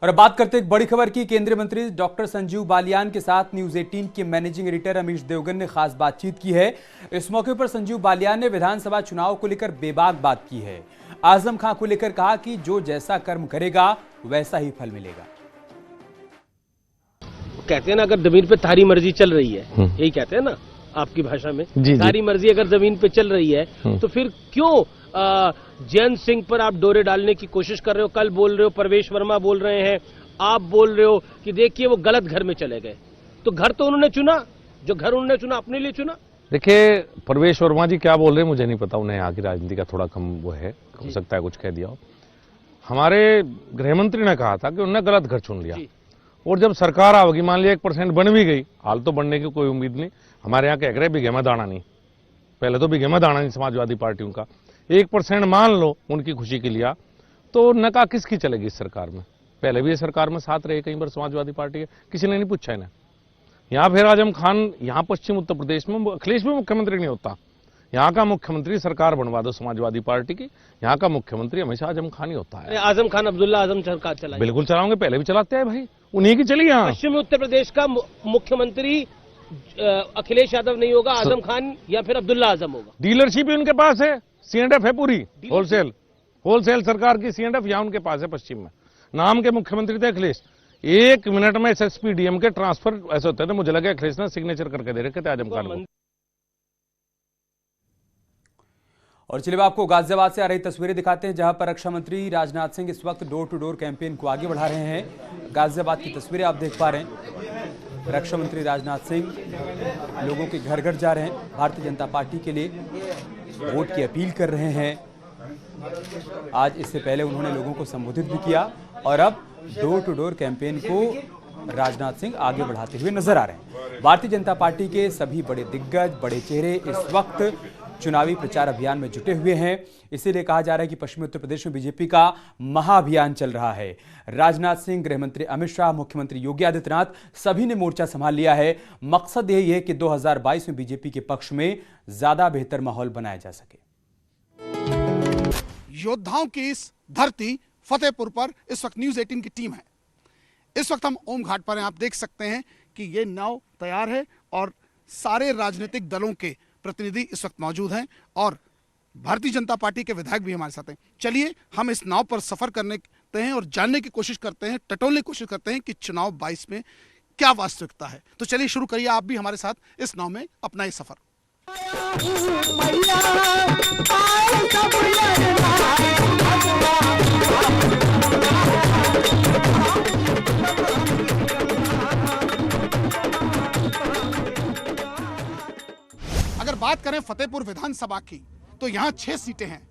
और अब बात करते हैं एक बड़ी खबर की। केंद्रीय मंत्री डॉक्टर संजीव बालियान के साथ न्यूज 18 के मैनेजिंग एडिटर अमीश देवगन ने खास बातचीत की है। इस मौके पर संजीव बालियान ने विधानसभा चुनाव को लेकर बेबाक बात की है। आजम खां को लेकर कहा कि जो जैसा कर्म करेगा वैसा ही फल मिलेगा। कहते हैं ना, अगर जमीन पे तारी मर्जी चल रही है, यही कहते हैं ना आपकी भाषा में, तारी मर्जी अगर जमीन पे चल रही है तो फिर क्यों जयंत सिंह पर आप डोरे डालने की कोशिश कर रहे हो? कल बोल रहे हो, परवेश वर्मा बोल रहे हैं, आप बोल रहे हो कि देखिए वो गलत घर में चले गए। तो घर तो उन्होंने चुना, जो घर उन्होंने चुना अपने लिए चुना। देखिए, परवेश वर्मा जी क्या बोल रहे हैं मुझे नहीं पता, उन्हें यहाँ की राजनीति का थोड़ा कम वो है, हो सकता है कुछ कह दिया हो। हमारे गृह मंत्री ने कहा था कि उन्होंने गलत घर चुन लिया, और जब सरकार आओगी, मान लिया 1% बन भी गई, हाल तो बनने की कोई उम्मीद नहीं। हमारे यहाँ कह रहे बिगे में दाना नहीं, पहले तो बिगे में दाना नहीं समाजवादी पार्टियों का। 1% मान लो उनकी खुशी के लिए, तो नका किसकी चलेगी इस सरकार में? पहले भी ये सरकार में साथ रहे कई बार समाजवादी पार्टी है, किसी ने नहीं पूछा इन्हें। यहाँ फिर आजम खान, यहाँ पश्चिम उत्तर प्रदेश में अखिलेश भी मुख्यमंत्री नहीं होता, यहाँ का मुख्यमंत्री सरकार बनवा दो समाजवादी पार्टी की, यहाँ का मुख्यमंत्री हमेशा आजम खान ही होता है। आजम खान अब्दुल्ला आजम सरकार चलाएंगे? बिल्कुल चलाओगे, पहले भी चलाते हैं भाई, उन्हीं की चली। यहाँ पश्चिम उत्तर प्रदेश का मुख्यमंत्री अखिलेश यादव नहीं होगा, आजम खान या फिर अब्दुल्ला आजम होगा। डीलरशिप भी उनके पास है, C&F है पूरी, होलसेल सरकार की C&F यहाँ उनके पास है पश्चिम में। नाम के मुख्यमंत्री थे अखिलेश। 1 मिनट में SSP DM के ट्रांसफर ऐसे होते थे, मुझे लगा अखिलेश ने सिग्नेचर करके दे रखे थे आजम खान को। और चलिए आपको गाजियाबाद से आ रही तस्वीरें दिखाते हैं, जहां पर रक्षा मंत्री राजनाथ सिंह इस वक्त डोर टू डोर कैंपेन को आगे बढ़ा रहे हैं। गाजियाबाद की तस्वीरें आप देख पा रहे हैं। रक्षा मंत्री राजनाथ सिंह लोगों के घर घर जा रहे हैं, भारतीय जनता पार्टी के लिए वोट की अपील कर रहे हैं। आज इससे पहले उन्होंने लोगों को संबोधित भी किया, और अब डोर टू डोर कैंपेन को राजनाथ सिंह आगे बढ़ाते हुए नजर आ रहे हैं। भारतीय जनता पार्टी के सभी बड़े दिग्गज, बड़े चेहरे इस वक्त चुनावी प्रचार अभियान में जुटे हुए हैं। इसीलिए कहा जा रहा है कि पश्चिमी उत्तर प्रदेश में बीजेपी का महाअभियान चल रहा है। राजनाथ सिंह, गृह मंत्री अमित शाह, मुख्यमंत्री योगी आदित्यनाथ सभी ने मोर्चा संभाल लिया है। मकसद यही है कि 2022 में बीजेपी के पक्ष में ज्यादा बेहतर माहौल बनाया जा सके। योद्धाओं की इस धरती फतेहपुर पर इस वक्त न्यूज 18 की टीम है। इस वक्त हम ओम घाट पर हैं। आप देख सकते हैं कि ये नाव तैयार है और सारे राजनीतिक दलों के प्रतिनिधि इस वक्त मौजूद हैं, और भारतीय जनता पार्टी के विधायक भी हमारे साथ हैं। चलिए हम इस नाव पर सफर करने हैं और जानने की कोशिश करते हैं, टटोलने की कोशिश करते हैं कि चुनाव 22 में क्या वास्तविकता है। तो चलिए शुरू करिए आप भी हमारे साथ इस नाव में अपना ये सफर। अगर बात करें फतेहपुर विधानसभा की, तो यहां 6 सीटें हैं,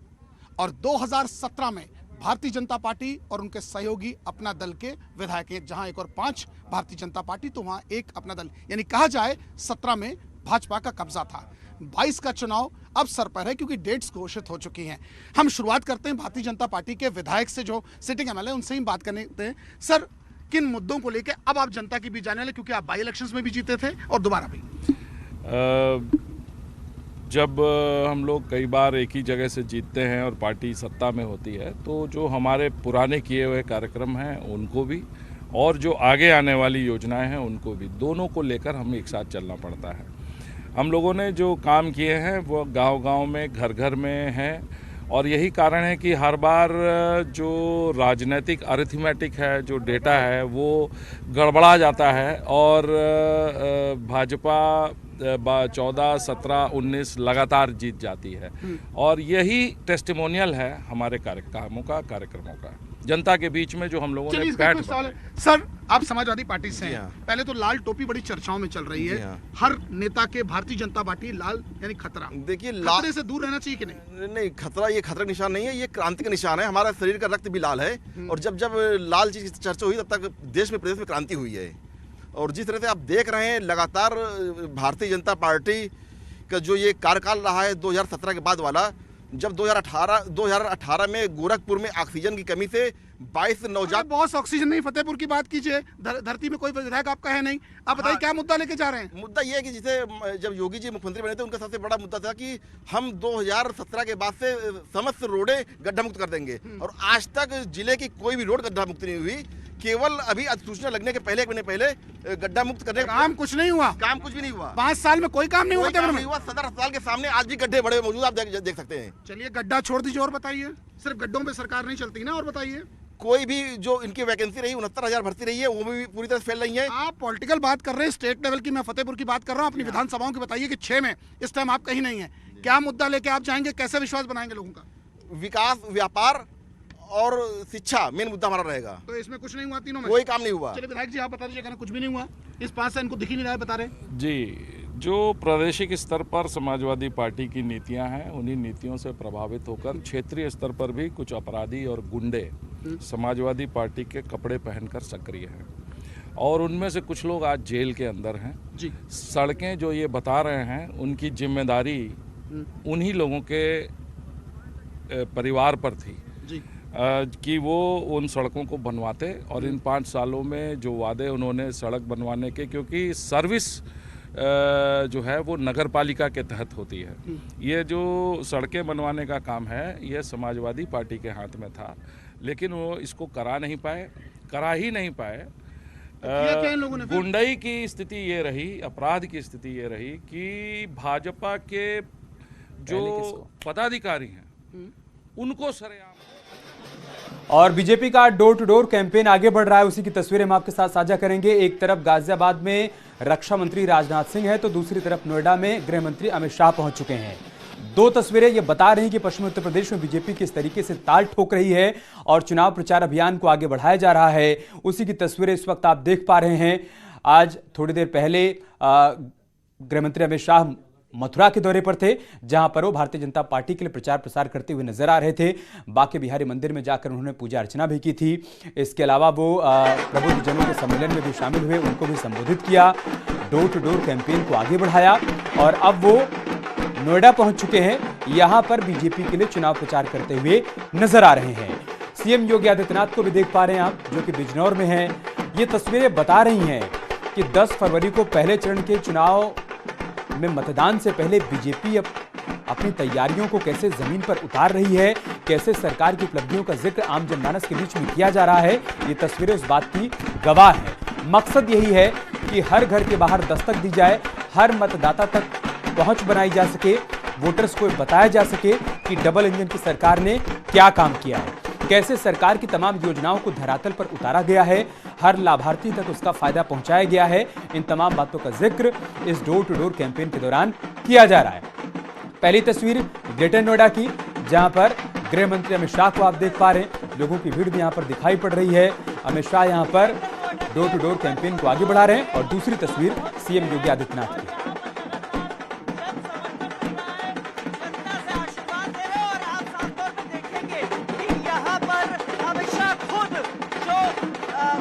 और 2017 में भारतीय जनता पार्टी और उनके सहयोगी अपना दल के विधायक हैं। जहां एक और 5 भारतीय जनता पार्टी, तो वहां एक अपना दल, यानी कहा जाए 17 में भाजपा का कब्जा था। 22 का चुनाव अब सर पर है, क्योंकि डेट्स घोषित हो चुकी हैं। हम शुरुआत करते हैं भारतीय जनता पार्टी के विधायक से, जो सिटिंग MLA, उनसे ही बात करने दें। सर, किन मुद्दों को लेकर अब आप जनता की भी जाने वाले, क्योंकि आप बाई इलेक्शंस में भी जीते थे और दोबारा भी? जब हम लोग कई बार एक ही जगह से जीतते हैं और पार्टी सत्ता में होती है, तो जो हमारे पुराने किए हुए कार्यक्रम हैं उनको भी, और जो आगे आने वाली योजनाएं हैं उनको भी, दोनों को लेकर हमें एक साथ चलना पड़ता है। हम लोगों ने जो काम किए हैं वो गांव-गांव में, घर घर में हैं, और यही कारण है कि हर बार जो राजनीतिक अरिथमेटिक है, जो डेटा है, वो गड़बड़ा जाता है, और भाजपा 14, 17, 19 लगातार जीत जाती है। और यही टेस्टिमोनियल है हमारे कार्यक्रमों का जनता के बीच में, जो हम लोगों ने बैठ। सर, आप समाजवादी पार्टी से हैं, पहले तो लाल टोपी बड़ी चर्चाओं में चल रही है। हर नेता के भारतीय जनता पार्टी लाल यानी खतरा। देखिए, खतरे से दूर रहना चाहिए कि नहीं? नहीं, खतरा, ये खतरा का निशान नहीं है, ये क्रांति का निशान है। हमारा शरीर का रक्त भी लाल है, और जब जब लाल चीज की चर्चा हुई, तब तक देश में, प्रदेश में क्रांति हुई है। और जिस तरह से आप देख रहे हैं, लगातार भारतीय जनता पार्टी का जो ये कार्यकाल रहा है 2017 के बाद वाला, जब 2018 में गोरखपुर में ऑक्सीजन की कमी से 22 नवजात। बहुत ऑक्सीजन नहीं, फतेहपुर की बात कीजिए, धरती में कोई विधायक आपका है नहीं। आप बताइए क्या मुद्दा लेके जा रहे हैं? मुद्दा ये है कि जिसे जब योगी जी मुख्यमंत्री बने थे, उनका सबसे बड़ा मुद्दा था कि हम 2017 के बाद से समस्त रोडें गड्ढा मुक्त कर देंगे, और आज तक जिले की कोई भी रोड गड्ढा मुक्त नहीं हुई। केवल अभी अधिसूचना लगने के पहले 1 महीने पहले गड्ढा मुक्त करने का काम कुछ नहीं हुआ। काम कुछ भी नहीं हुआ। 5 साल में कोई काम नहीं हुआ कोई काम तेवर नहीं में। हुआ। सदर अस्पताल के सामने आज भी गड्ढे बड़े मौजूद, आप देख सकते हैं। चलिए गड्ढा छोड़ दीजिए और बताइए, सिर्फ गड्ढों पे सरकार नहीं चलती ना, और बताइए। कोई भी जो इनकी वैकेंसी रही 69,000 भर्ती रही है, वो भी पूरी तरह फैल रही है। आप पॉलिटिकल बात कर रहे हैं, स्टेट लेवल की, मैं फतेहपुर की बात कर रहा हूँ, अपनी विधानसभाओं की बताइए कि 6 में इस टाइम आप कहीं नहीं है। क्या मुद्दा लेके आप जाएंगे, कैसे विश्वास बनाएंगे लोगों का? विकास, व्यापार और शिक्षा मेन मुद्दा हमारा रहेगा। तो इसमें कुछ नहीं हुआ तीनों में? कोई काम नहीं हुआ। चलिए विधायक जी आप बता दीजिए, कुछ भी नहीं हुआ इस 5 साल, इनको दिख ही नहीं रहा है, बता रहे। जी, जो प्रादेशिक स्तर पर समाजवादी पार्टी की नीतियां हैं, उन्हीं नीतियों से प्रभावित होकर क्षेत्रीय स्तर पर भी कुछ अपराधी और गुंडे समाजवादी पार्टी के कपड़े पहनकर सक्रिय हैं और उनमें से कुछ लोग आज जेल के अंदर हैं जी। सड़कें जो ये बता रहे हैं, उनकी जिम्मेदारी उन्हीं लोगों के परिवार पर थी जी। कि वो उन सड़कों को बनवाते और इन 5 सालों में जो वादे उन्होंने सड़क बनवाने के, क्योंकि सर्विस जो है वो नगर पालिका के तहत होती है, ये जो सड़कें बनवाने का काम है ये समाजवादी पार्टी के हाथ में था, लेकिन वो इसको करा ही नहीं पाए। गुंडई की स्थिति ये रही, अपराध की स्थिति ये रही कि भाजपा के जो पदाधिकारी हैं उनको सरेआम। और बीजेपी का डोर टू डोर कैंपेन आगे बढ़ रहा है, उसी की तस्वीरें हम आपके साथ साझा करेंगे। एक तरफ गाजियाबाद में रक्षा मंत्री राजनाथ सिंह है तो दूसरी तरफ नोएडा में गृह मंत्री अमित शाह पहुंच चुके हैं। 2 तस्वीरें ये बता रही कि पश्चिमी उत्तर प्रदेश में बीजेपी किस तरीके से ताल ठोक रही है और चुनाव प्रचार अभियान को आगे बढ़ाया जा रहा है, उसी की तस्वीरें इस वक्त आप देख पा रहे हैं। आज थोड़ी देर पहले गृह मंत्री अमित शाह मथुरा के दौरे पर थे, जहां पर वो भारतीय जनता पार्टी के लिए प्रचार प्रसार करते हुए नजर आ रहे थे। बांके बिहारी मंदिर में जाकर उन्होंने पूजा अर्चना भी की थी। इसके अलावा वो प्रबुद्धजनों के सम्मेलन में भी शामिल हुए, उनको भी संबोधित किया, डोर टू डोर कैंपेन को आगे बढ़ाया और अब वो नोएडा पहुंच चुके हैं। यहां पर बीजेपी के लिए चुनाव प्रचार करते हुए नजर आ रहे हैं। सीएम योगी आदित्यनाथ को भी देख पा रहे हैं आप, जो कि बिजनौर में हैं। ये तस्वीरें बता रही हैं कि 10 फरवरी को पहले चरण के चुनाव में मतदान से पहले बीजेपी अपनी तैयारियों को कैसे जमीन पर उतार रही है, कैसे सरकार की उपलब्धियों का जिक्र आम जनमानस के बीच में किया जा रहा है। ये तस्वीरें उस बात की गवाह है। मकसद यही है कि हर घर के बाहर दस्तक दी जाए, हर मतदाता तक पहुंच बनाई जा सके, वोटर्स को बताया जा सके कि डबल इंजन की सरकार ने क्या काम किया है, कैसे सरकार की तमाम योजनाओं को धरातल पर उतारा गया है, हर लाभार्थी तक उसका फायदा पहुंचाया गया है। इन तमाम बातों का जिक्र इस डोर टू डोर कैंपेन के दौरान किया जा रहा है। पहली तस्वीर ग्रेटर नोएडा की, जहां पर गृह मंत्री अमित शाह को आप देख पा रहे हैं। लोगों की भीड़ भी यहां पर दिखाई पड़ रही है। अमित शाह यहां पर डोर टू डोर कैंपेन को आगे बढ़ा रहे हैं। और दूसरी तस्वीर सीएम योगी आदित्यनाथ की।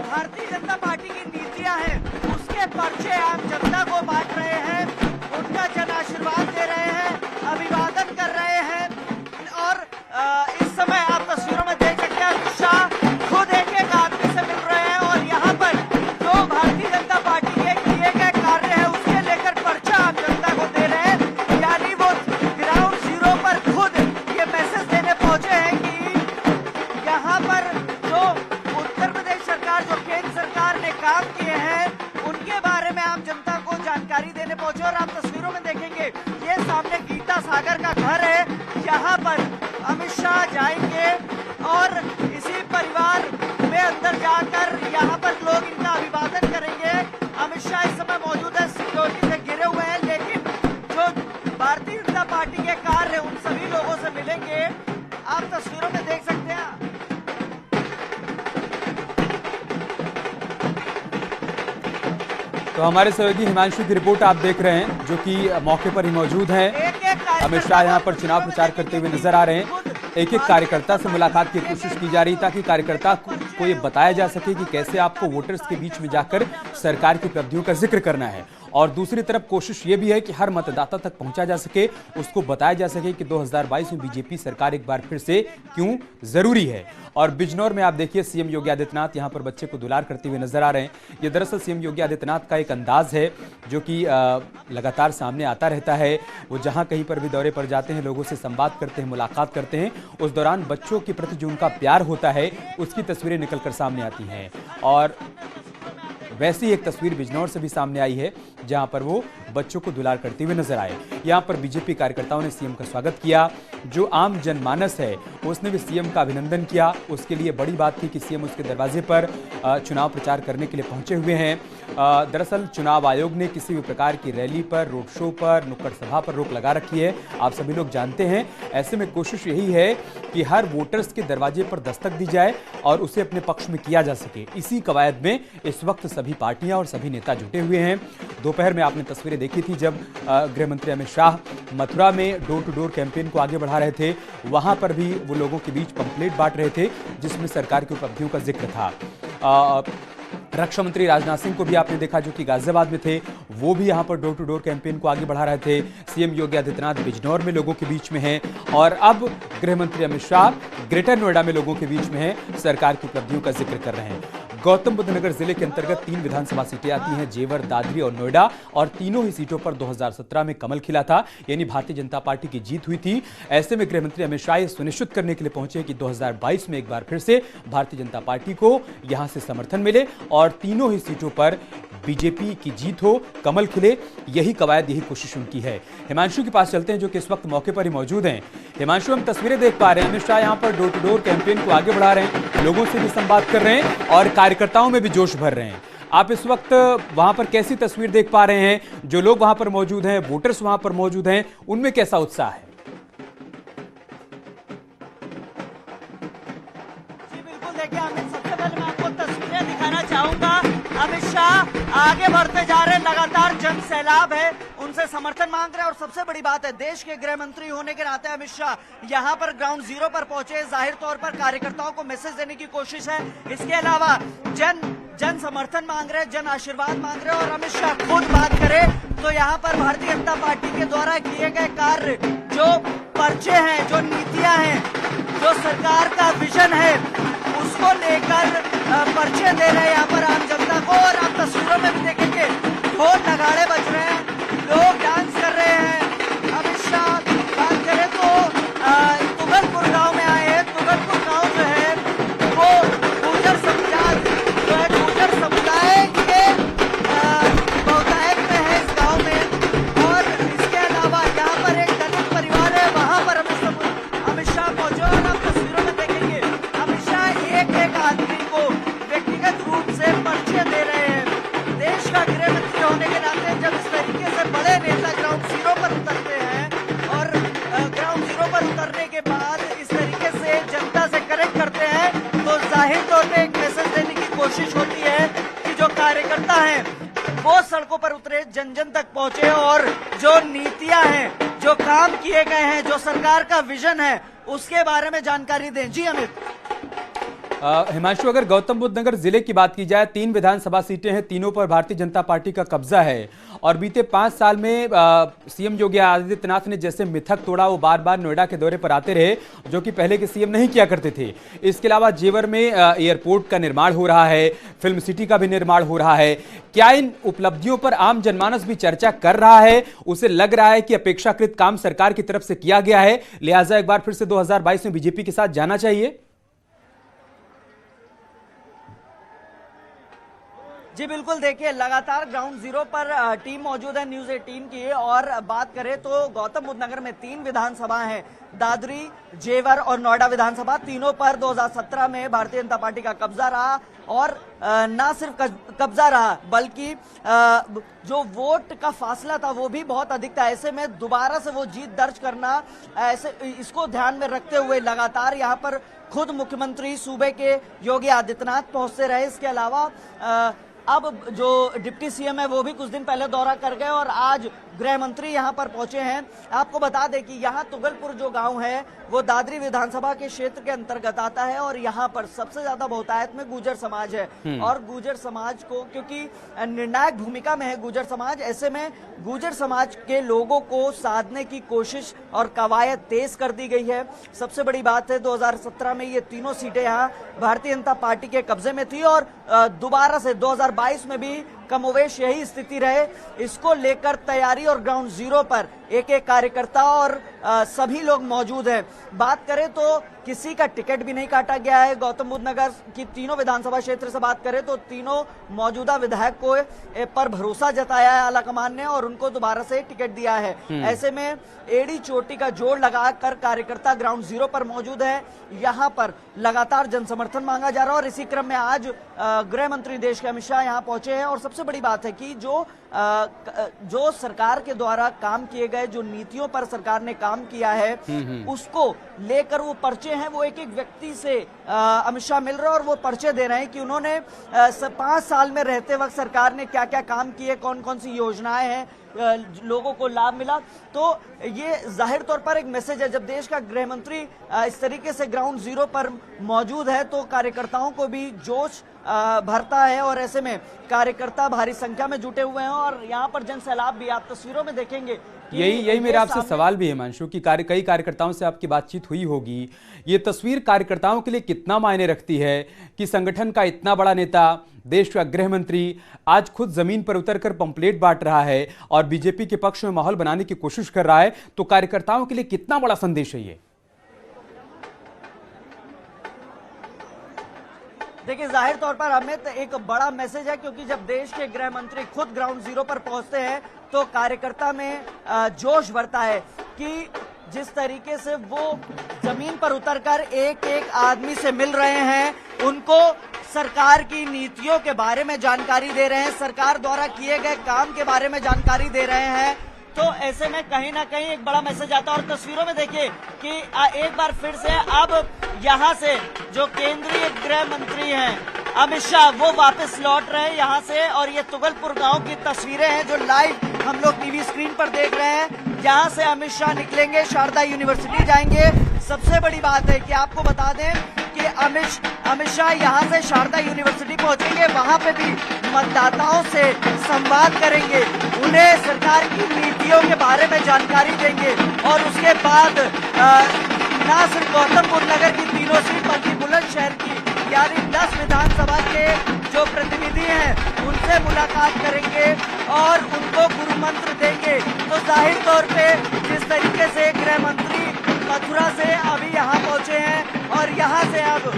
भारतीय जनता पार्टी की नीतियां हैं उसके पर्चे आम जनता को बांट रहे हैं, उनका जन आशीर्वाद दे रहे हैं, अभिवादन कर रहे हैं। और इस समय आप तस्वीरों में देख सकते हैं अमित शाह खुद एक एक आदमी से मिल रहे हैं और यहाँ पर जो भारतीय जनता पार्टी के किए गए कार्य है उसके लेकर पर्चा आम जनता को दे रहे हैं। यानी वो ग्राउंड जीरो पर खुद ये मैसेज देने पहुंचे हैं कि यहाँ पर जो उत्तर प्रदेश सरकार, जो केंद्र सरकार ने काम किए हैं उनके बारे में आम जनता को जानकारी देने पहुंचे। और आप तस्वीरों में देखेंगे ये सामने गीता सागर का घर है, यहाँ पर अमित शाह जाएंगे और इसी परिवार में अंदर जाकर यहाँ पर लोग इनका अभिवादन करेंगे। अमित शाह इस समय मौजूद है, सिक्योरिटी से घिरे हुए हैं, लेकिन जो भारतीय जनता पार्टी के कार्य है उन सभी लोगों से मिलेंगे। आप तस्वीरों में देख सकते हैं। तो हमारे सहयोगी हिमांशु की रिपोर्ट आप देख रहे हैं, जो कि मौके पर ही मौजूद हैं। अमित शाह यहां पर चुनाव प्रचार करते हुए नजर आ रहे हैं। एक एक कार्यकर्ता से मुलाकात की कोशिश की जा रही ताकि कार्यकर्ता को ये बताया जा सके कि कैसे आपको वोटर्स के बीच में जाकर सरकार की उपलब्धियों का जिक्र करना है और दूसरी तरफ कोशिश ये भी है कि हर मतदाता तक पहुंचा जा सके, उसको बताया जा सके कि 2022 में बीजेपी सरकार एक बार फिर से क्यों जरूरी है। और बिजनौर में आप देखिए सीएम योगी आदित्यनाथ यहां पर बच्चे को दुलार करते हुए नजर आ रहे हैं। ये दरअसल सीएम योगी आदित्यनाथ का एक अंदाज है जो कि लगातार सामने आता रहता है। वो जहां कहीं पर भी दौरे पर जाते हैं, लोगों से संवाद करते हैं, मुलाकात करते हैं, उस दौरान बच्चों के प्रति जो उनका प्यार होता है उसकी तस्वीरें निकलकर सामने आती हैं। और वैसी एक तस्वीर बिजनौर से भी सामने आई है जहां पर वो बच्चों को दुलार करते हुए नजर आए। यहां पर बीजेपी कार्यकर्ताओं ने सीएम का स्वागत किया। जो आम जनमानस है उसने भी सीएम का अभिनंदन किया। उसके लिए बड़ी बात थी कि सीएम उसके दरवाजे पर चुनाव प्रचार करने के लिए पहुंचे हुए हैं। दरअसल चुनाव आयोग ने किसी भी प्रकार की रैली पर, रोड शो पर, नुक्कड़ सभा पर रोक लगा रखी है, आप सभी लोग जानते हैं। ऐसे में कोशिश यही है कि हर वोटर्स के दरवाजे पर दस्तक दी जाए और उसे अपने पक्ष में किया जा सके। इसी कवायद में इस वक्त सभी पार्टियां और सभी नेता जुटे हुए हैं। दोपहर में आपने तस्वीरें देखी थी जब गृह मंत्री अमित शाह मथुरा में डोर टू डोर कैंपेन को आगे बढ़ा रहे थे। वहां पर भी वो लोगों के बीच पंपलेट बांट रहे थे जिसमें सरकार की उपलब्धियों का जिक्र था। रक्षा मंत्री राजनाथ सिंह को भी आपने देखा जो कि गाजियाबाद में थे, वो भी यहां पर डोर टू डोर कैंपेन को आगे बढ़ा रहे थे। सीएम योगी आदित्यनाथ बिजनौर में लोगों के बीच में हैं और अब गृह मंत्री अमित शाह ग्रेटर नोएडा में लोगों के बीच में हैं, सरकार की उपलब्धियों का जिक्र कर रहे हैं। गौतम बुद्ध नगर जिले के अंतर्गत 3 विधानसभा सीटें आती हैं, जेवर, दादरी और नोएडा, और तीनों ही सीटों पर 2017 में कमल खिला था, यानी भारतीय जनता पार्टी की जीत हुई थी। ऐसे में गृह मंत्री अमित शाह ये सुनिश्चित करने के लिए पहुंचे कि 2022 में एक बार फिर से भारतीय जनता पार्टी को यहां से समर्थन मिले और तीनों ही सीटों पर बीजेपी की जीत हो, कमल खिले। यही कवायद, यही कोशिश उनकी है। हिमांशु के पास चलते हैं जो कि इस वक्त मौके पर ही मौजूद हैं। हिमांशु, हम तस्वीरें देख पा रहे हैं, अमित शाह यहां पर डोर टू डोर कैंपेन को आगे बढ़ा रहे हैं, लोगों से भी संवाद कर रहे हैं और कार्यकर्ताओं में भी जोश भर रहे हैं। आप इस वक्त वहां पर कैसी तस्वीर देख पा रहे हैं? जो लोग वहां पर मौजूद हैं, वोटर्स वहां पर मौजूद हैं, उनमें कैसा उत्साह है? जी बिल्कुल, देखिए अमित, सबसे पहले मैं आपको तस्वीरें दिखाना चाहूंगा। अमित शाह आगे बढ़ते जा रहे हैं, लगातार जन सैलाब है, उनसे समर्थन मांग रहे हैं। और सबसे बड़ी बात है, देश के गृह मंत्री होने के नाते अमित शाह यहां पर ग्राउंड जीरो पर पहुंचे, जाहिर तौर पर कार्यकर्ताओं को मैसेज देने की कोशिश है। इसके अलावा जन समर्थन मांग रहे हैं, जन आशीर्वाद मांग रहे हैं। और अमित शाह खुद बात करें तो यहाँ पर भारतीय जनता पार्टी के द्वारा किए गए कार्य, जो पर्चे हैं, जो नीतियां हैं, जो सरकार का विजन है, उसको लेकर पर्चे दे रहे हैं यहाँ पर आम जनता को। और आप तस्वीरों में भी देखेंगे ढोल नगाड़े बज रहे हैं, लोग डांस कर रहे हैं। अमित शाह बात करें तो तुगलपुर गांव में आए हैं। तुगलपुर गांव जो है वो गुर्जर समुदाय के बहुतायत में है इस गांव में। और इसके अलावा यहाँ पर एक दलित परिवार है, वहां पर अमित शाह पहुंचे। और आप तस्वीरों में देखेंगे अमित शाह एक एक आदमी को व्यक्तिगत रूप से पर्चे दे रहे हैं। देश का गृह मंत्री होने के नाते जब इस तरीके से बड़े नेता ग्राउंड जीरो पर उतरते हैं और ग्राउंड जीरो पर उतरने के बाद इस तरीके से जनता से कनेक्ट करते हैं, तो जाहिर तौर पे एक मैसेज देने की कोशिश होती है कि जो कार्यकर्ता हैं वो सड़कों पर उतरे, जन जन तक पहुंचे और जो नीतियां हैं, जो काम किए गए हैं, जो सरकार का विजन है, उसके बारे में जानकारी दें। जी अमित। हिमांशु, अगर गौतम बुद्ध नगर जिले की बात की जाए, 3 विधानसभा सीटें हैं, तीनों पर भारतीय जनता पार्टी का कब्जा है। और बीते 5 साल में सीएम योगी आदित्यनाथ ने जैसे मिथक तोड़ा, वो बार बार नोएडा के दौरे पर आते रहे, जो कि पहले के सीएम नहीं किया करते थे। इसके अलावा जेवर में एयरपोर्ट का निर्माण हो रहा है, फिल्म सिटी का भी निर्माण हो रहा है। क्या इन उपलब्धियों पर आम जनमानस भी चर्चा कर रहा है? उसे लग रहा है कि अपेक्षाकृत काम सरकार की तरफ से किया गया है, लिहाजा एक बार फिर से 2022 में बीजेपी के साथ जाना चाहिए? जी बिल्कुल, देखिए लगातार ग्राउंड जीरो पर टीम मौजूद है न्यूज 18 की। और बात करें तो गौतम बुद्ध नगर में 3 विधानसभा हैं, दादरी, जेवर और नोएडा विधानसभा, तीनों पर 2017 में भारतीय जनता पार्टी का कब्जा रहा। और ना सिर्फ कब्जा रहा बल्कि जो वोट का फासला था वो भी बहुत अधिक था। ऐसे में दोबारा से वो जीत दर्ज करना, ऐसे इसको ध्यान में रखते हुए लगातार यहाँ पर खुद मुख्यमंत्री सूबे के योगी आदित्यनाथ पहुंचते रहे। इसके अलावा अब जो डिप्टी सीएम है वो भी कुछ दिन पहले दौरा कर गए और आज गृह मंत्री यहाँ पर पहुंचे हैं। आपको बता दें कि यहाँ तुगलपुर जो गांव है वो दादरी विधानसभा के क्षेत्र के अंतर्गत आता है और यहाँ पर सबसे ज्यादा बहुतायत में गुर्जर समाज है और गुर्जर समाज को, क्योंकि निर्णायक भूमिका में है गुर्जर समाज, ऐसे में गुर्जर समाज के लोगों को साधने की कोशिश और कवायद तेज कर दी गई है। सबसे बड़ी बात है 2017 में ये तीनों सीटें यहाँ भारतीय जनता पार्टी के कब्जे में थी और दोबारा से 2022 में भी कमोवेश यही स्थिति रहे। इसको लेकर तैयारी और ग्राउंड जीरो पर एक एक कार्यकर्ता और सभी लोग मौजूद हैं। बात करें तो किसी का टिकट भी नहीं काटा गया है। गौतम बुद्ध नगर की तीनों विधानसभा क्षेत्र से बात करें तो तीनों मौजूदा विधायक को पर भरोसा जताया है आलाकमान ने और उनको दोबारा से टिकट दिया है। ऐसे में एड़ी चोटी का जोड़ लगाकर कार्यकर्ता ग्राउंड जीरो पर मौजूद है। यहाँ पर लगातार जनसमर्थन मांगा जा रहा है और इसी क्रम में आज गृह मंत्री देश के अमित शाह यहाँ पहुंचे हैं और सबसे बड़ी बात है कि जो सरकार के द्वारा काम किए गए, जो नीतियों पर सरकार ने काम किया है उसको लेकर वो पर्चे हैं वो एक एक व्यक्ति से अमित शाह मिल रहे हैं और वो पर्चे दे रहे हैं कि उन्होंने 5 साल में रहते वक्त सरकार ने क्या क्या काम किए, कौन कौन सी योजनाएं हैं, लोगों को लाभ मिला। तो ये जाहिर तौर पर एक मैसेज है। जब देश का गृह मंत्री इस तरीके से ग्राउंड जीरो पर मौजूद है तो कार्यकर्ताओं को भी जोश भरता है और ऐसे में कार्यकर्ता भारी संख्या में जुटे हुए हैं और यहाँ पर जन सैलाब भी आप तस्वीरों में देखेंगे। यही मेरा आपसे सवाल भी है हिमांशु कि कई कार्यकर्ताओं से आपकी बातचीत हुई होगी। ये तस्वीर कार्यकर्ताओं के लिए कितना मायने रखती है कि संगठन का इतना बड़ा नेता, देश का गृह मंत्री आज खुद जमीन पर उतरकर पंपलेट बांट रहा है और बीजेपी के पक्ष में माहौल बनाने की कोशिश कर रहा है, तो कार्यकर्ताओं के लिए कितना बड़ा संदेश है ये? देखिए, जाहिर तौर पर अमित एक बड़ा मैसेज है क्योंकि जब देश के गृह मंत्री खुद ग्राउंड जीरो पर पहुंचते हैं तो कार्यकर्ता में जोश बढ़ता है कि जिस तरीके से वो जमीन पर उतरकर एक एक आदमी से मिल रहे हैं, उनको सरकार की नीतियों के बारे में जानकारी दे रहे हैं, सरकार द्वारा किए गए काम के बारे में जानकारी दे रहे हैं। तो ऐसे में कहीं ना कहीं एक बड़ा मैसेज आता है और तस्वीरों में देखिए कि एक बार फिर से अब यहाँ से जो केंद्रीय गृह मंत्री हैं अमित शाह वो वापस लौट रहे हैं यहाँ से और ये तुगलपुर गांव की तस्वीरें हैं जो लाइव हम लोग टीवी स्क्रीन पर देख रहे हैं। यहाँ से अमित शाह निकलेंगे, शारदा यूनिवर्सिटी जाएंगे। सबसे बड़ी बात है कि आपको बता दें कि अमित शाह यहाँ से शारदा यूनिवर्सिटी पहुंचेंगे, वहां पे भी मतदाताओं से संवाद करेंगे, उन्हें सरकार की नीतियों के बारे में जानकारी देंगे और उसके बाद न सिर्फ गौतमबुद्ध नगर की तीनों सीट बल्कि बुलंदशहर की यानी 10 विधानसभा के जो प्रतिनिधि हैं उनसे मुलाकात करेंगे और उनको गुरु मंत्र देंगे। तो जाहिर तौर पे जिस तरीके से गृह मंत्री मथुरा से अभी यहाँ पहुंचे हैं और यहाँ से अब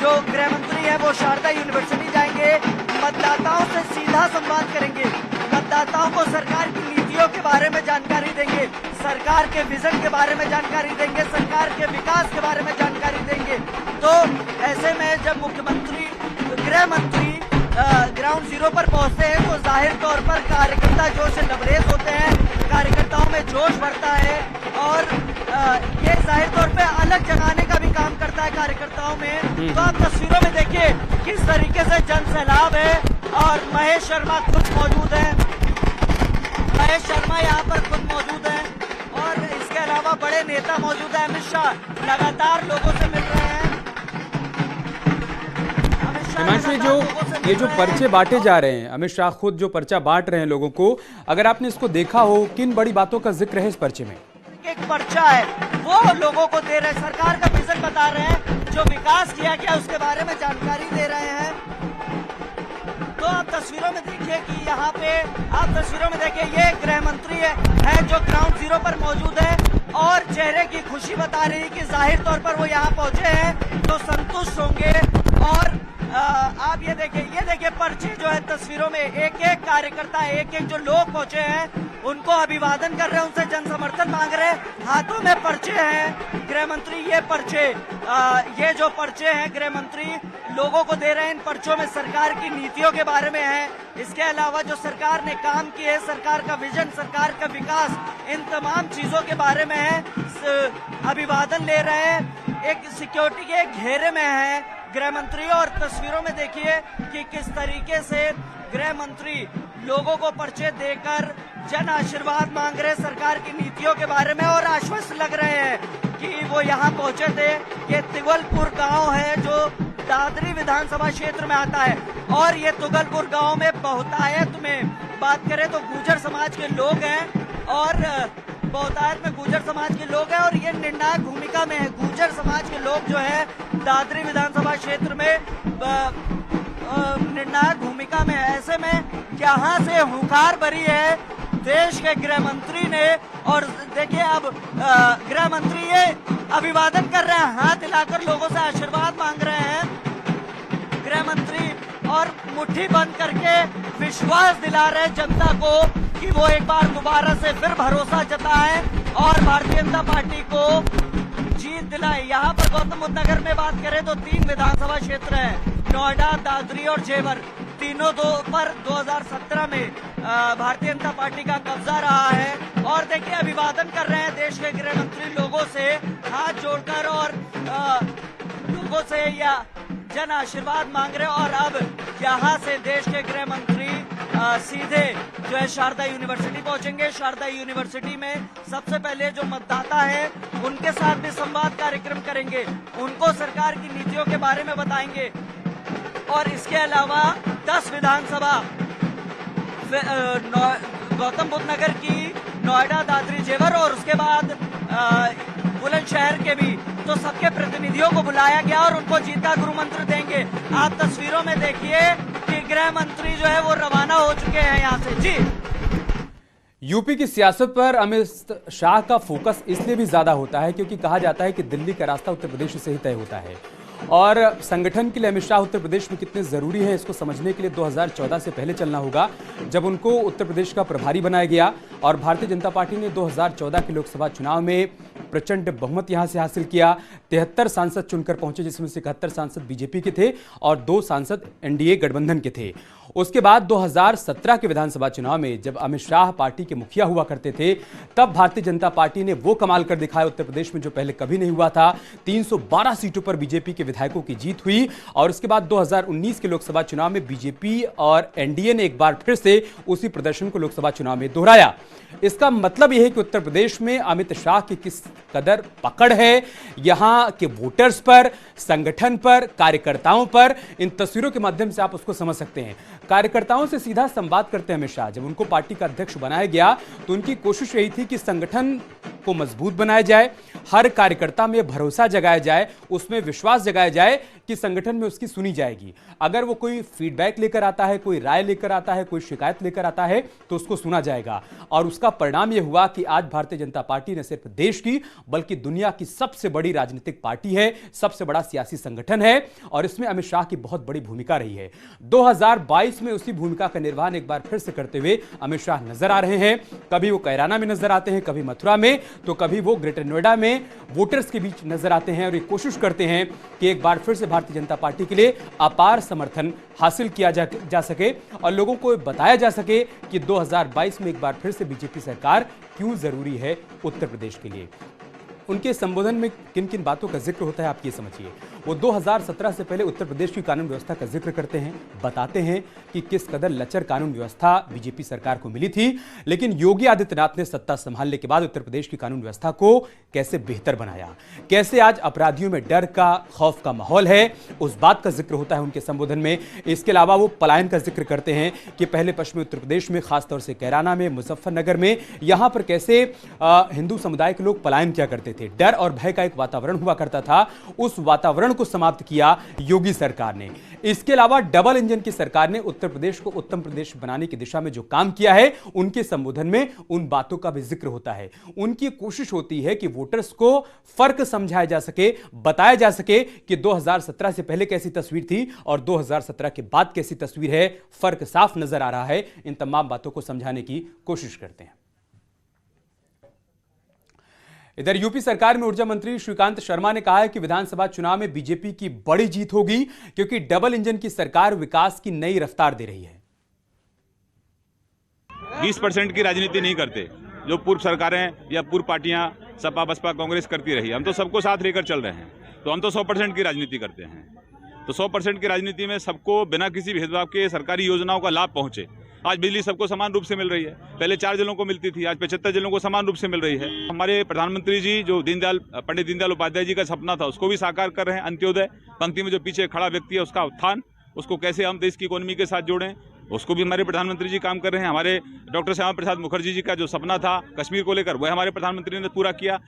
जो गृह मंत्री है वो शारदा यूनिवर्सिटी जाएंगे, मतदाताओं से सीधा संवाद करेंगे, मतदाताओं को सरकार की नीतियों के बारे में जानकारी देंगे, सरकार के विजन के बारे में जानकारी देंगे, सरकार के विकास के बारे में जानकारी देंगे। तो ऐसे में जब मुख्यमंत्री गृह मंत्री ग्राउंड जीरो पर पहुंचते हैं तो जाहिर तौर पर कार्यकर्ता जोश से लबरेज होते हैं, कार्यकर्ताओं में जोश बढ़ता है और ये जाहिर तौर पे अलग जगाने का भी काम करता है कार्यकर्ताओं में। तो आप तस्वीरों में देखिए किस तरीके से जन सैलाब है और महेश शर्मा खुद मौजूद है, महेश शर्मा यहाँ पर खुद मौजूद है और इसके अलावा बड़े नेता मौजूद है। अमित शाह लगातार लोगों से मिल रहे हैं। हिमांशु, ये जो पर्चे बांटे जा रहे हैं, अमित शाह खुद जो पर्चा बांट रहे हैं लोगों को, अगर आपने इसको देखा हो, किन बड़ी बातों का जिक्र है इस पर्चे में? एक पर्चा है वो लोगों को दे रहे हैं, सरकार का विजन बता रहे हैं, जो विकास किया गया उसके बारे में जानकारी दे रहे हैं। तो आप तस्वीरों में देखिए कि यहाँ पे आप तस्वीरों में देखिए ये गृह मंत्री है जो ग्राउंड जीरो पर मौजूद है और चेहरे की खुशी बता रही है कि जाहिर तौर पर वो यहाँ पहुंचे हैं तो संतुष्ट होंगे। और आप ये देखिए पर्चे जो है तस्वीरों में एक एक कार्यकर्ता, एक एक जो लोग पहुंचे हैं उनको अभिवादन कर रहे हैं, उनसे जन समर्थन मांग रहे हैं, हाथों में पर्चे हैं। गृह मंत्री ये जो पर्चे हैं गृह मंत्री लोगों को दे रहे हैं, इन पर्चों में सरकार की नीतियों के बारे में है, इसके अलावा जो सरकार ने काम किए, सरकार का विजन, सरकार का विकास, इन तमाम चीजों के बारे में है। अभिवादन ले रहे हैं, एक सिक्योरिटी के घेरे में है, गृह मंत्री। और तस्वीरों में देखिए कि किस तरीके से गृह मंत्री लोगों को पर्चे देकर जन आशीर्वाद मांग रहे सरकार की नीतियों के बारे में और आश्वस्त लग रहे हैं कि वो यहाँ पहुंचे थे। ये तुगलपुर गांव है जो दादरी विधानसभा क्षेत्र में आता है और ये तुगलपुर गांव में बहुतायत में बात करें तो गुर्जर समाज के लोग हैं और बहुतायत में गुर्जर समाज के लोग हैं और ये निर्णायक भूमिका में है। गुर्जर समाज के लोग जो है दादरी विधानसभा क्षेत्र में निर्णायक भूमिका में है। ऐसे में यहाँ से हुंकार भरी है देश के गृह मंत्री ने और देखिए अब गृह मंत्री ये अभिवादन कर रहे हैं, हाथ हिलाकर लोगों से आशीर्वाद मांग रहे हैं गृह मंत्री और मुट्ठी बंद करके विश्वास दिला रहे जनता को कि वो एक बार दोबारा से फिर भरोसा जताए और भारतीय जनता पार्टी को जीत दिलाए। यहाँ पर गौतम बुद्ध नगर में बात करें तो 3 विधानसभा क्षेत्र है, नोएडा, दादरी और जेवर। तीनों पर 2017 में भारतीय जनता पार्टी का कब्जा रहा है और देखिए अभिवादन कर रहे हैं देश के गृह मंत्री लोगों से हाथ जोड़कर और लोगों से या जन आशीर्वाद मांग रहे और अब यहाँ से देश के गृह मंत्री सीधे जो है शारदा यूनिवर्सिटी पहुंचेंगे। शारदा यूनिवर्सिटी में सबसे पहले जो मतदाता है उनके साथ भी संवाद कार्यक्रम करेंगे, उनको सरकार की नीतियों के बारे में बताएंगे और इसके अलावा 10 विधानसभा गौतम बुद्ध नगर की, नोएडा, दादरी, जेवर और उसके बाद बुलंदशहर के भी तो सबके प्रतिनिधियों को बुलाया गया और उनको जीत का गुरु मंत्र देंगे। आप तस्वीरों में देखिए कि गृह मंत्री जो है वो रवाना हो चुके हैं यहाँ से। जी, यूपी की सियासत पर अमित शाह का फोकस इसलिए भी ज्यादा होता है क्योंकि कहा जाता है कि दिल्ली का रास्ता उत्तर प्रदेश से ही तय होता है और संगठन के लिए अमित शाह उत्तर प्रदेश में कितने जरूरी है इसको समझने के लिए 2014 से पहले चलना होगा जब उनको उत्तर प्रदेश का प्रभारी बनाया गया और भारतीय जनता पार्टी ने 2014 के लोकसभा चुनाव में प्रचंड बहुमत यहां से हासिल किया। 73 सांसद चुनकर पहुंचे जिसमें से 71 सांसद बीजेपी के थे और 2 सांसद एनडीए गठबंधन के थे। उसके बाद 2017 के विधानसभा चुनाव में जब अमित शाह पार्टी के मुखिया हुआ करते थे तब भारतीय जनता पार्टी ने वो कमाल कर दिखाया उत्तर प्रदेश में जो पहले कभी नहीं हुआ था। 312 सीटों पर बीजेपी के विधायकों की जीत हुई और उसके बाद 2019 के लोकसभा चुनाव में बीजेपी और एनडीए ने एक बार फिर से उसी प्रदर्शन को लोकसभा चुनाव में दोहराया। इसका मतलब यह है कि उत्तर प्रदेश में अमित शाह की किस कदर पकड़ है यहां के वोटर्स पर, संगठन पर, कार्यकर्ताओं पर। इन तस्वीरों के माध्यम से आप उसको समझ सकते हैं। कार्यकर्ताओं से सीधा संवाद करते हैं अमित शाह। जब उनको पार्टी का अध्यक्ष बनाया गया तो उनकी कोशिश यही थी कि संगठन को मजबूत बनाया जाए, हर कार्यकर्ता में भरोसा जगाया जाए, उसमें विश्वास जगाया जाए कि संगठन में उसकी सुनी जाएगी। अगर वो कोई फीडबैक लेकर आता है, कोई राय लेकर आता है, कोई शिकायत लेकर आता है तो उसको सुना जाएगा और उसका परिणाम यह हुआ कि आज भारतीय जनता पार्टी न सिर्फ देश की बल्कि दुनिया की सबसे बड़ी राजनीतिक पार्टी है, सबसे बड़ा सियासी संगठन है और इसमें अमित शाह की बहुत बड़ी भूमिका रही है। 2022 में उसी भूमिका का निर्वहन एक बार फिर से करते हुए अमित शाह नजर आ रहे हैं। कभी वो कैराना में नजर आते हैं, कभी मथुरा में, तो कभी वो ग्रेटर नोएडा में वोटर्स के बीच नजर आते हैं और ये कोशिश करते हैं कि एक बार फिर से भारतीय जनता पार्टी के लिए अपार समर्थन हासिल किया जा सके और लोगों को बताया जा सके कि 2022 में एक बार फिर से बीजेपी सरकार क्यों जरूरी है उत्तर प्रदेश के लिए। उनके संबोधन में किन किन बातों का जिक्र होता है आप ये समझिए। वो 2017 से पहले उत्तर प्रदेश की कानून व्यवस्था का जिक्र करते हैं, बताते हैं कि किस कदर लचर कानून व्यवस्था बीजेपी सरकार को मिली थी, लेकिन योगी आदित्यनाथ ने सत्ता संभालने के बाद उत्तर प्रदेश की कानून व्यवस्था को कैसे बेहतर बनाया, कैसे आज अपराधियों में डर का, खौफ का माहौल है, उस बात का जिक्र होता है उनके संबोधन में। इसके अलावा वो पलायन का जिक्र करते हैं कि पहले पश्चिमी उत्तर प्रदेश में, खासतौर से कैराना में, मुजफ्फरनगर में, यहां पर कैसे हिंदू समुदाय के लोग पलायन किया करते थे। डर और भय का एक वातावरण हुआ करता था, उस वातावरण को समाप्त किया योगी सरकार ने। इसके अलावा डबल इंजन की सरकार ने उत्तर प्रदेश को उत्तम प्रदेश बनाने की दिशा में जो काम किया है, उनके संबोधन में उन बातों का भी जिक्र होता है। उनकी कोशिश होती है कि वोटर्स को फर्क समझाया जा सके, बताया जा सके कि 2017 से पहले कैसी तस्वीर थी और 2017 के बाद कैसी तस्वीर है, फर्क साफ नजर आ रहा है। इन तमाम बातों को समझाने की कोशिश करते हैं। इधर यूपी सरकार में ऊर्जा मंत्री श्रीकांत शर्मा ने कहा है कि विधानसभा चुनाव में बीजेपी की बड़ी जीत होगी क्योंकि डबल इंजन की सरकार विकास की नई रफ्तार दे रही है। 20% की राजनीति नहीं करते जो पूर्व सरकारें या पूर्व पार्टियां सपा, बसपा, कांग्रेस करती रही। हम तो सबको साथ लेकर चल रहे हैं, तो हम तो 100% की राजनीति करते हैं। तो 100% की राजनीति में सबको बिना किसी भेदभाव के सरकारी योजनाओं का लाभ पहुंचे। आज बिजली सबको समान रूप से मिल रही है, पहले 4 जिलों को मिलती थी, आज 75 जिलों को समान रूप से मिल रही है। हमारे प्रधानमंत्री जी जो पंडित दीनदयाल उपाध्याय जी का सपना था उसको भी साकार कर रहे हैं। अंत्योदय पंक्ति में जो पीछे खड़ा व्यक्ति है उसका उत्थान, उसको कैसे हम देश की इकोनॉमी के साथ जोड़ें, उसको भी हमारे प्रधानमंत्री जी काम कर रहे हैं। हमारे डॉक्टर श्यामा प्रसाद मुखर्जी जी का जो सपना था कश्मीर को लेकर, वह हमारे प्रधानमंत्री ने पूरा किया।